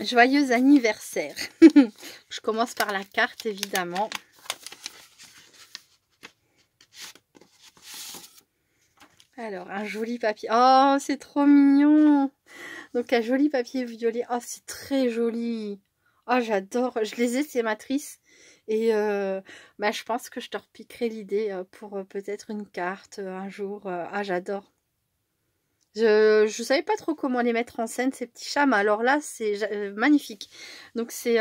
Joyeux anniversaire. Je commence par la carte, évidemment. Alors, un joli papier. Oh, c'est trop mignon. Donc, un joli papier violet. Oh, c'est très joli. Oh, j'adore. Je les ai, ces matrices. Et bah, je pense que je te repiquerai l'idée pour peut-être une carte un jour. Ah, j'adore. Je savais pas trop comment les mettre en scène, ces petits chats. Mais alors là, c'est magnifique. Donc, c'est...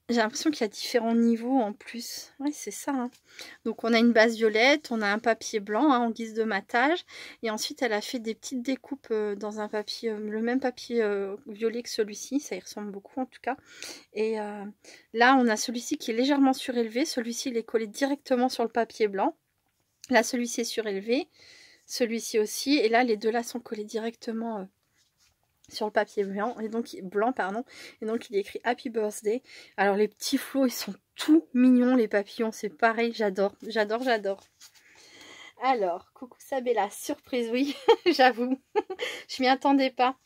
j'ai l'impression qu'il y a différents niveaux en plus. Ouais, c'est ça. Hein. Donc, on a une base violette, on a un papier blanc hein, en guise de matage. Et ensuite, elle a fait des petites découpes dans un papier, le même papier violet que celui-ci. Ça y ressemble beaucoup en tout cas. Et là, on a celui-ci qui est légèrement surélevé. Celui-ci, il est collé directement sur le papier blanc. Là, celui-ci est surélevé. Celui-ci aussi. Et là, les deux là sont collés directement sur le papier blanc, et donc il est écrit Happy Birthday. Alors les petits flots, ils sont tout mignons, les papillons, c'est pareil, j'adore, j'adore, j'adore. Alors, coucou Sabella, surprise, oui, j'avoue, je m'y attendais pas.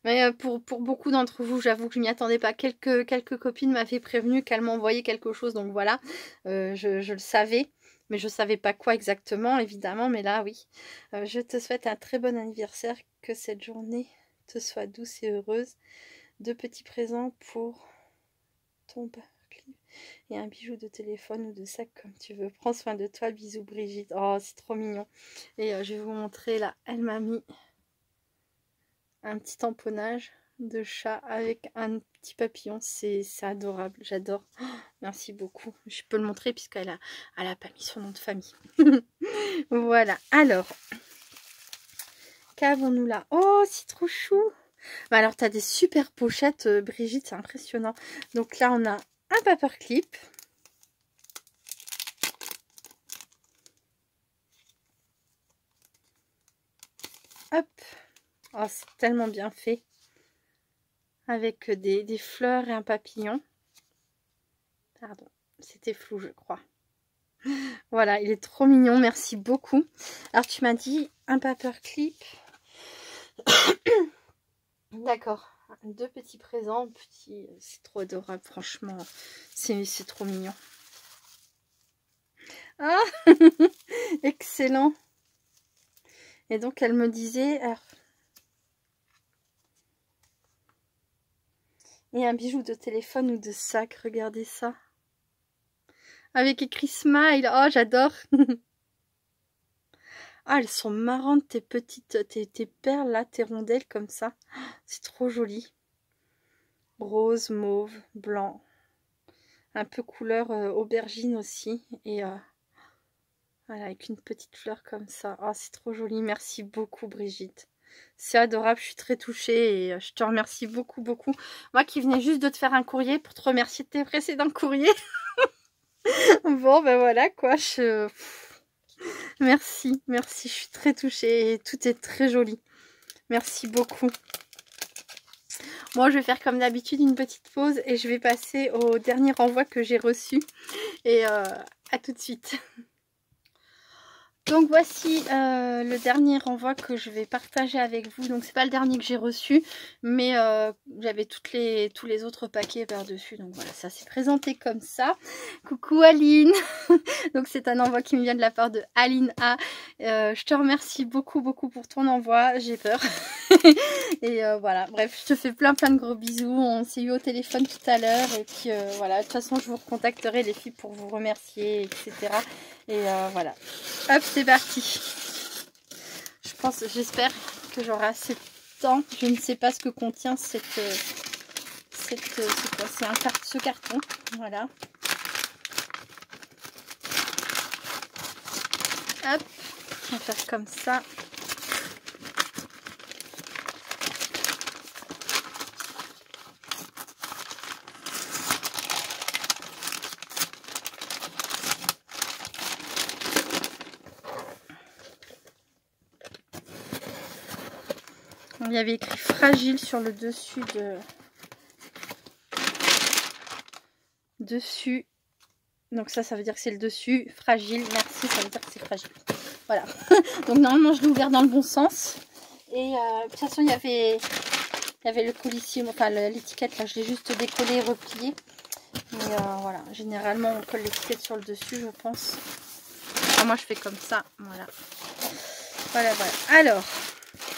Mais pour beaucoup d'entre vous, j'avoue que je m'y attendais pas. Quelques copines m'avaient prévenu qu'elles m'envoyaient quelque chose, donc voilà, je le savais. Mais je ne savais pas quoi exactement, évidemment. Mais là, oui. Je te souhaite un très bon anniversaire. Que cette journée te soit douce et heureuse. 2 petits présents pour ton Berkeley. Et un bijou de téléphone ou de sac comme tu veux. Prends soin de toi. Bisous Brigitte. Oh, c'est trop mignon. Et je vais vous montrer là. Elle m'a mis un petit tamponnage de chat avec un petit papillon. C'est adorable. J'adore. Oh, merci beaucoup. Je peux le montrer puisqu'elle a pas mis son nom de famille. Voilà. Alors, qu'avons-nous là? Oh, c'est trop chou. Bah alors, tu as des super pochettes, Brigitte. C'est impressionnant. Donc là, on a un paperclip. Hop. Oh, c'est tellement bien fait. Avec des fleurs et un papillon. Pardon, c'était flou, je crois. Voilà, il est trop mignon, merci beaucoup. Alors, tu m'as dit un paperclip. D'accord, 2 petits présents. C'est trop adorable, franchement. C'est trop mignon. Ah, excellent. Et donc, elle me disait... Alors, et un bijou de téléphone ou de sac, regardez ça. Avec écrit Smile, oh j'adore. Ah, elles sont marrantes tes petites, tes perles là, tes rondelles comme ça. C'est trop joli. Rose, mauve, blanc. Un peu couleur aubergine aussi. Et voilà, avec une petite fleur comme ça. Oh, c'est trop joli. Merci beaucoup Brigitte. C'est adorable, je suis très touchée et je te remercie beaucoup, beaucoup. Moi qui venais juste de te faire un courrier pour te remercier de tes précédents courriers. Bon, ben voilà quoi. Merci, merci, je suis très touchée et tout est très joli. Merci beaucoup. Moi, je vais faire comme d'habitude une petite pause et je vais passer au dernier renvoi que j'ai reçu. Et à tout de suite. Donc voici le dernier renvoi que je vais partager avec vous. Donc c'est pas le dernier que j'ai reçu, mais j'avais tous les autres paquets par-dessus. Donc voilà, ça s'est présenté comme ça. Coucou Aline. Donc c'est un envoi qui me vient de la part de Aline A. Je te remercie beaucoup, beaucoup pour ton envoi. J'ai peur. Et voilà, bref, je te fais plein de gros bisous. On s'est eu au téléphone tout à l'heure. Et puis voilà, de toute façon, je vous recontacterai les filles pour vous remercier, etc. Et voilà. Hop, c'est parti. J'espère que j'aurai assez de temps. Je ne sais pas ce que contient c'est quoi, ce carton. Voilà. Hop, on va faire comme ça. Il y avait écrit fragile sur le dessus dessus. Donc ça veut dire que c'est le dessus. Fragile, merci, ça veut dire que c'est fragile. Voilà. Donc normalement je l'ai ouvert dans le bon sens. Et de toute façon il y avait Il y avait le colissimo, enfin l'étiquette là, je l'ai juste décollé et replié. Mais voilà, généralement on colle l'étiquette sur le dessus, je pense. Enfin, moi je fais comme ça, voilà. Voilà, voilà. Alors,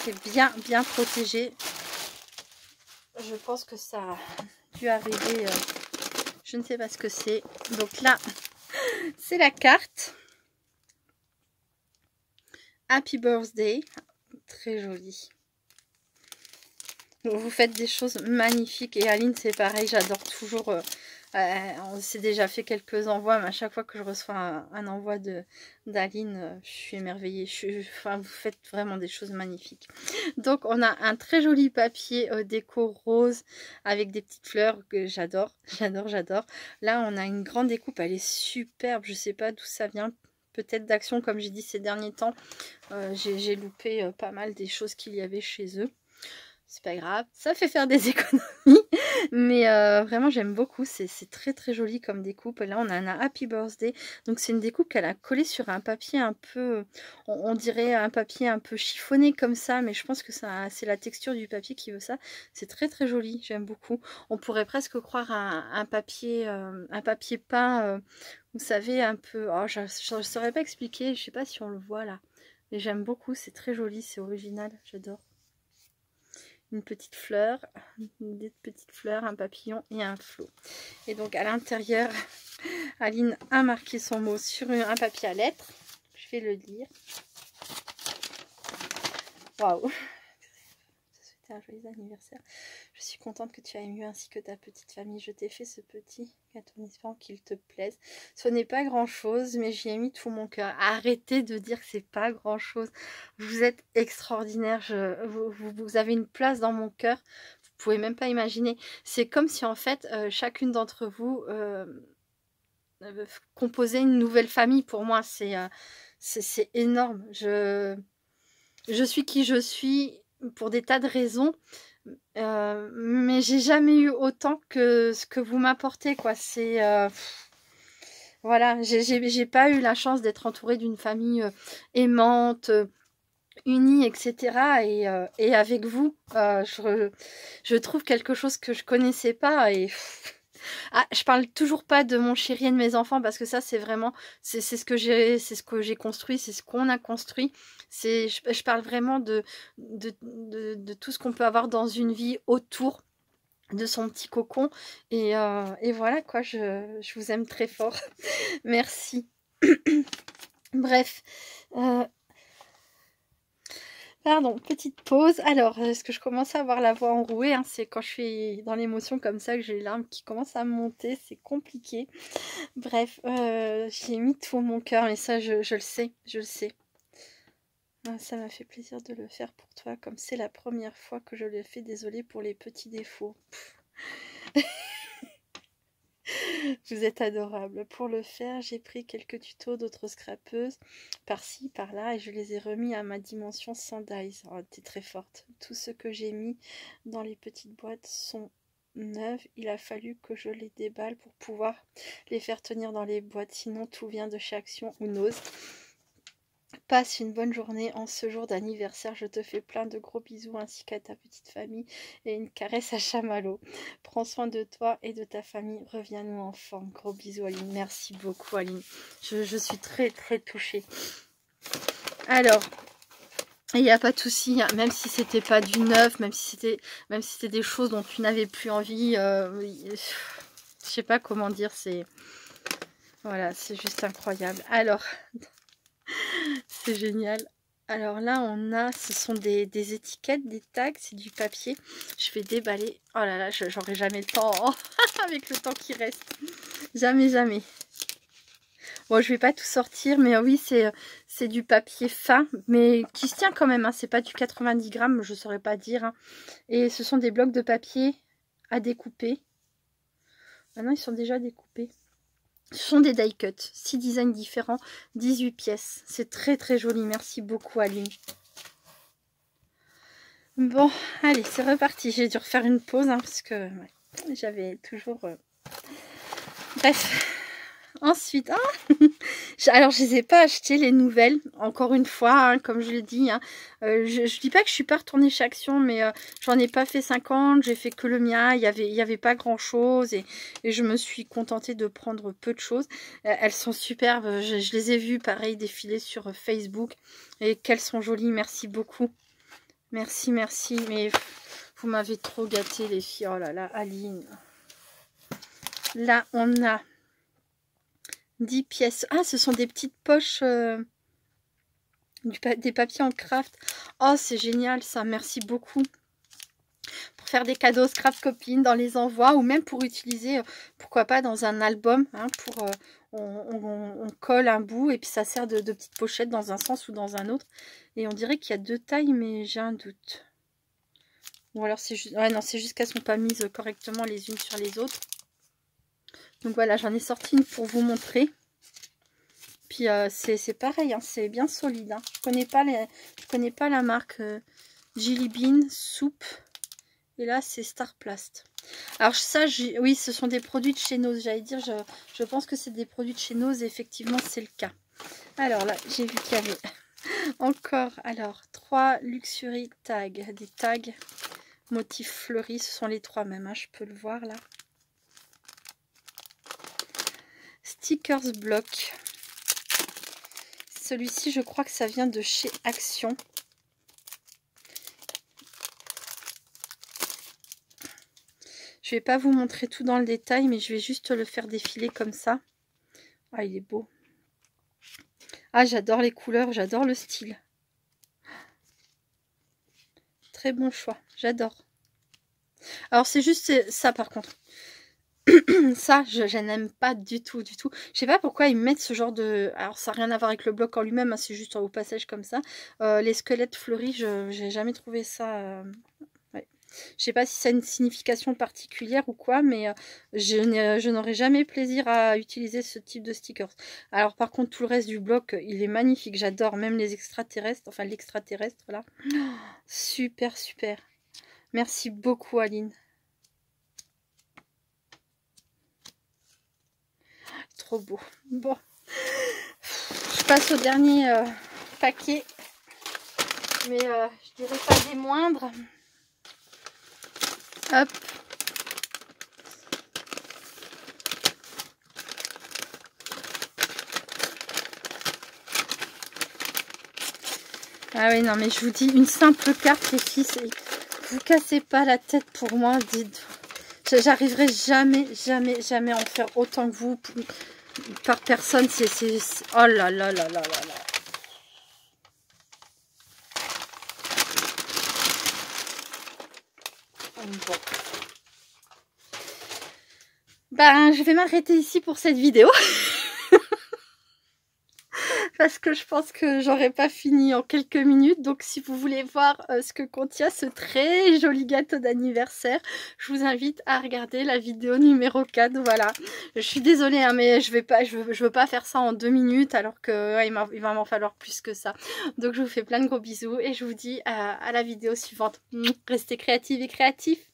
c'est bien protégé. Je pense que ça a dû arriver, je ne sais pas ce que c'est. Donc là, c'est la carte. Happy Birthday, très jolie. Vous faites des choses magnifiques et Aline c'est pareil, j'adore toujours, on s'est déjà fait quelques envois, mais à chaque fois que je reçois un envoi d'Aline, je suis émerveillée, enfin, vous faites vraiment des choses magnifiques. Donc on a un très joli papier déco rose avec des petites fleurs que j'adore, j'adore. Là on a une grande découpe, elle est superbe, je sais pas d'où ça vient. Peut-être d'Action, comme j'ai dit ces derniers temps, j'ai loupé pas mal des choses qu'il y avait chez eux. C'est pas grave, ça fait faire des économies, mais vraiment j'aime beaucoup, c'est très joli comme découpe. Là on a un Happy Birthday, donc c'est une découpe qu'elle a collée sur un papier un peu, on dirait un papier un peu chiffonné comme ça, mais je pense que c'est la texture du papier qui veut ça. C'est très joli, j'aime beaucoup. On pourrait presque croire un papier peint, vous savez, un peu, oh, je ne saurais pas expliquer, je sais pas si on le voit là, mais j'aime beaucoup, c'est très joli, c'est original, j'adore. Une petite fleur, des petites fleurs, un papillon et un flot. Et donc à l'intérieur, Aline a marqué son mot sur un papier à lettres. Je vais le lire. Waouh! C'était un joyeux anniversaire. Je suis contente que tu ailles mieux ainsi que ta petite famille. Je t'ai fait ce petit gâteau en espérant qu'il te plaise. Ce n'est pas grand chose, mais j'y ai mis tout mon cœur. Arrêtez de dire que c'est pas grand chose. Vous êtes extraordinaire. Vous avez une place dans mon cœur. Vous pouvez même pas imaginer. C'est comme si en fait chacune d'entre vous composait une nouvelle famille. Pour moi, c'est énorme. Je suis qui je suis pour des tas de raisons. Mais j'ai jamais eu autant que ce que vous m'apportez, quoi. C'est voilà, j'ai pas eu la chance d'être entourée d'une famille aimante, unie, etc. Et avec vous, je trouve quelque chose que je connaissais pas. Et ah, je parle toujours pas de mon chéri et de mes enfants parce que ça c'est vraiment c'est ce que j'ai construit, c'est ce qu'on a construit. Je parle vraiment de tout ce qu'on peut avoir dans une vie autour de son petit cocon. Et voilà quoi, je vous aime très fort. Merci. Bref. Pardon, petite pause. Alors, est-ce que je commence à avoir la voix enrouée, hein, c'est quand je suis dans l'émotion comme ça que j'ai les larmes qui commencent à monter. C'est compliqué. Bref, j'ai mis tout mon cœur, mais ça, je le sais, je le sais. Ça m'a fait plaisir de le faire pour toi, comme c'est la première fois que je le fais. Désolée pour les petits défauts. Vous êtes adorable. Pour le faire, j'ai pris quelques tutos d'autres scrapeuses par-ci, par-là, et je les ai remis à ma dimension Sandies. Oh, t'es très forte. Tout ce que j'ai mis dans les petites boîtes sont neuves. Il a fallu que je les déballe pour pouvoir les faire tenir dans les boîtes. Sinon, tout vient de chez Action ou Nose. Passe une bonne journée en ce jour d'anniversaire. Je te fais plein de gros bisous ainsi qu'à ta petite famille et une caresse à chamallow. Prends soin de toi et de ta famille. Reviens-nous en forme. Gros bisous Aline. Merci beaucoup Aline. Je suis très touchée. Alors, il n'y a pas de souci, hein, même si c'était pas du neuf, même si c'était des choses dont tu n'avais plus envie. Je sais pas comment dire. Voilà, c'est juste incroyable. Alors. C'est génial. Alors là, ce sont des étiquettes, des tags, c'est du papier. Je vais déballer. Oh là là, j'aurai jamais le temps avec le temps qui reste. Jamais. Bon, je vais pas tout sortir, mais oui, c'est du papier fin, mais qui se tient quand même. Hein. C'est pas du 90 grammes, je saurais pas dire. Hein. Et ce sont des blocs de papier à découper. Maintenant, ils sont déjà découpés. Ce sont des die cuts, 6 designs différents, 18 pièces. C'est très joli, merci beaucoup Aline. Bon, allez, c'est reparti. J'ai dû refaire une pause, hein, parce que ouais, j'avais toujours... Bref, Ensuite, alors je les ai pas achetées les nouvelles, encore une fois, hein, comme je l'ai dit. Hein. Je dis pas que je suis pas retournée chez Action, mais j'en ai pas fait 50, j'ai fait que le mien. Il y avait pas grand chose et je me suis contentée de prendre peu de choses. Elles sont superbes, je les ai vues pareil défiler sur Facebook et qu'elles sont jolies. Merci beaucoup, merci, mais vous m'avez trop gâté les filles. Oh là là, Aline. Là on a 10 pièces. Ah, ce sont des petites poches, des papiers en craft. Oh, c'est génial ça, merci beaucoup. Pour faire des cadeaux Scrap Copine dans les envois ou même pour utiliser, pourquoi pas dans un album. Hein, on colle un bout et puis ça sert de petite pochette dans un sens ou dans un autre. Et on dirait qu'il y a 2 tailles, mais j'ai un doute. Ou alors c'est juste... Ouais, non, c'est juste qu'elles ne sont pas mises correctement les unes sur les autres. Donc voilà, j'en ai sorti une pour vous montrer. Puis c'est pareil, hein, c'est bien solide. Hein. Je connais pas la marque Jelly Bean Soup. Et là, c'est Star Plast. Alors ça, oui, ce sont des produits de chez Nose. J'allais dire, je pense que c'est des produits de chez Nose. Et effectivement, c'est le cas. Alors là, j'ai vu qu'il y avait encore, alors, 3 Luxury Tags. Des tags motifs fleuris. Ce sont les 3 mêmes, hein, je peux le voir là. Stickers Block. Celui-ci, je crois que ça vient de chez Action. Je vais pas vous montrer tout dans le détail, mais je vais juste le faire défiler comme ça. Ah, il est beau. Ah, j'adore les couleurs, j'adore le style. Très bon choix, j'adore. Alors, c'est juste ça, par contre. Ça, je n'aime pas du tout, du tout. Je sais pas pourquoi ils mettent ce genre de... Alors, ça n'a rien à voir avec le bloc en lui-même, hein, c'est juste au passage comme ça. Les squelettes fleuris, je n'ai jamais trouvé ça... Ouais. Je sais pas si ça a une signification particulière ou quoi, mais je n'aurai jamais plaisir à utiliser ce type de stickers. Alors, par contre, tout le reste du bloc, il est magnifique. J'adore même les extraterrestres, enfin l'extraterrestre, là. Oh, super, super. Merci beaucoup, Aline. Trop beau. Bon, je passe au dernier paquet, mais je dirais pas des moindres. Hop. Ah oui, non, mais je vous dis, une simple carte, les filles, vous cassez pas la tête pour moi. J'arriverai jamais à en faire autant que vous. Par personne, c'est... Oh là là là là là là. Bon. Ben, je vais m'arrêter ici pour cette vidéo. Parce que je pense que j'aurais pas fini en quelques minutes. Donc si vous voulez voir ce que contient ce très joli gâteau d'anniversaire, je vous invite à regarder la vidéo numéro 4. Voilà. Je suis désolée, hein, mais je veux pas faire ça en 2 minutes alors que ouais, il va m'en falloir plus que ça. Donc je vous fais plein de gros bisous et je vous dis à la vidéo suivante. Restez créatifs et créatifs.